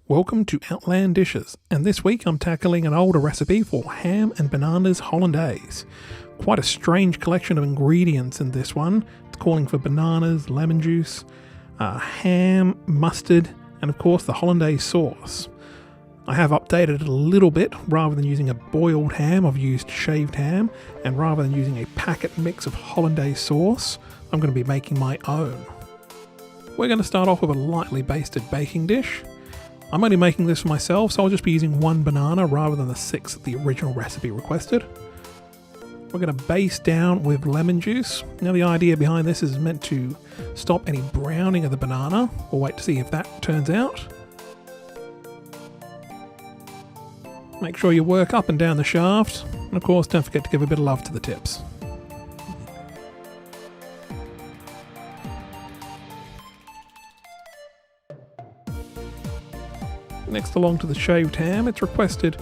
Welcome to Outlandishes, and this week I'm tackling an older recipe for ham and bananas hollandaise. Quite a strange collection of ingredients in this one. It's calling for bananas, lemon juice, ham, mustard, and of course the hollandaise sauce. I have updated it a little bit. Rather than using a boiled ham, I've used shaved ham, and rather than using a packet mix of hollandaise sauce, I'm going to be making my own. We're going to start off with a lightly basted baking dish. I'm only making this for myself, so I'll just be using one banana rather than the 6 that the original recipe requested. We're going to baste down with lemon juice. Now the idea behind this is meant to stop any browning of the banana. We'll wait to see if that turns out. Make sure you work up and down the shaft, and of course don't forget to give a bit of love to the tips. Next, along to the shaved ham, it's requested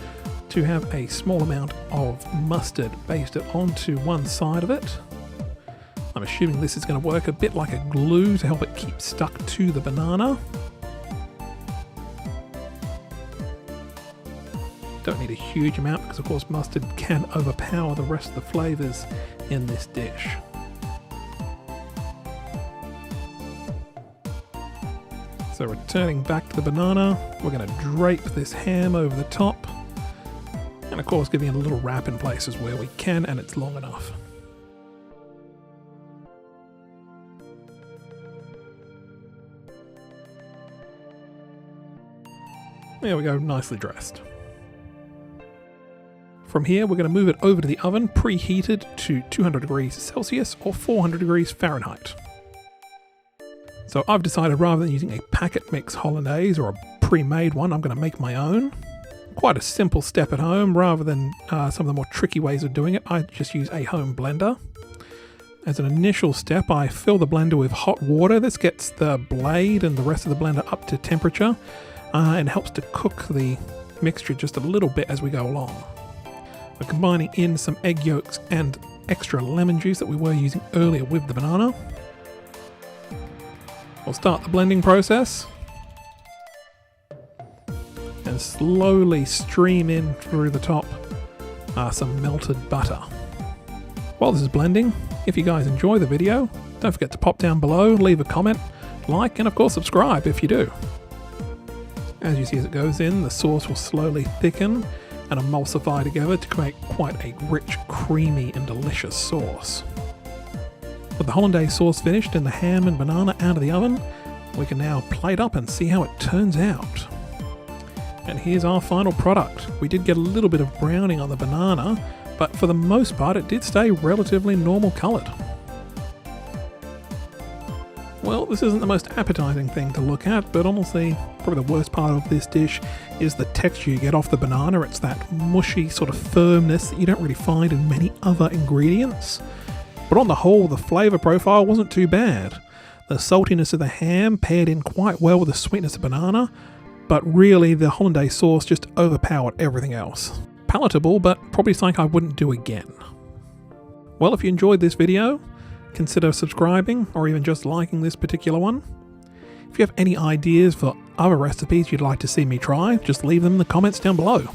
to have a small amount of mustard basted onto one side of it. I'm assuming this is going to work a bit like a glue to help it keep stuck to the banana. Don't need a huge amount because of course mustard can overpower the rest of the flavours in this dish. So returning back to the banana, we're going to drape this ham over the top, and of course giving it a little wrap in places where we can and it's long enough. There we go, nicely dressed. From here we're going to move it over to the oven, preheated to 200 degrees Celsius or 400 degrees Fahrenheit. So I've decided rather than using a packet mix hollandaise or a pre-made one, I'm going to make my own. Quite a simple step at home rather than some of the more tricky ways of doing it. I just use a home blender. As an initial step, I fill the blender with hot water. This gets the blade and the rest of the blender up to temperature and helps to cook the mixture just a little bit as we go along. We're combining in some egg yolks and extra lemon juice that we were using earlier with the banana. We'll start the blending process and slowly stream in through the top some melted butter. While this is blending, if you guys enjoy the video, don't forget to pop down below, leave a comment, like, and of course subscribe if you do. As you see as it goes in, the sauce will slowly thicken and emulsify together to create quite a rich, creamy and delicious sauce. With the hollandaise sauce finished and the ham and banana out of the oven, we can now plate up and see how it turns out. And here's our final product. We did get a little bit of browning on the banana, but for the most part it did stay relatively normal coloured. Well, this isn't the most appetizing thing to look at, but honestly, probably the worst part of this dish is the texture you get off the banana. It's that mushy sort of firmness that you don't really find in many other ingredients. But on the whole, the flavour profile wasn't too bad. The saltiness of the ham paired in quite well with the sweetness of banana, but really the hollandaise sauce just overpowered everything else. Palatable, but probably something I wouldn't do again. Well, if you enjoyed this video, consider subscribing or even just liking this particular one. If you have any ideas for other recipes you'd like to see me try, just leave them in the comments down below.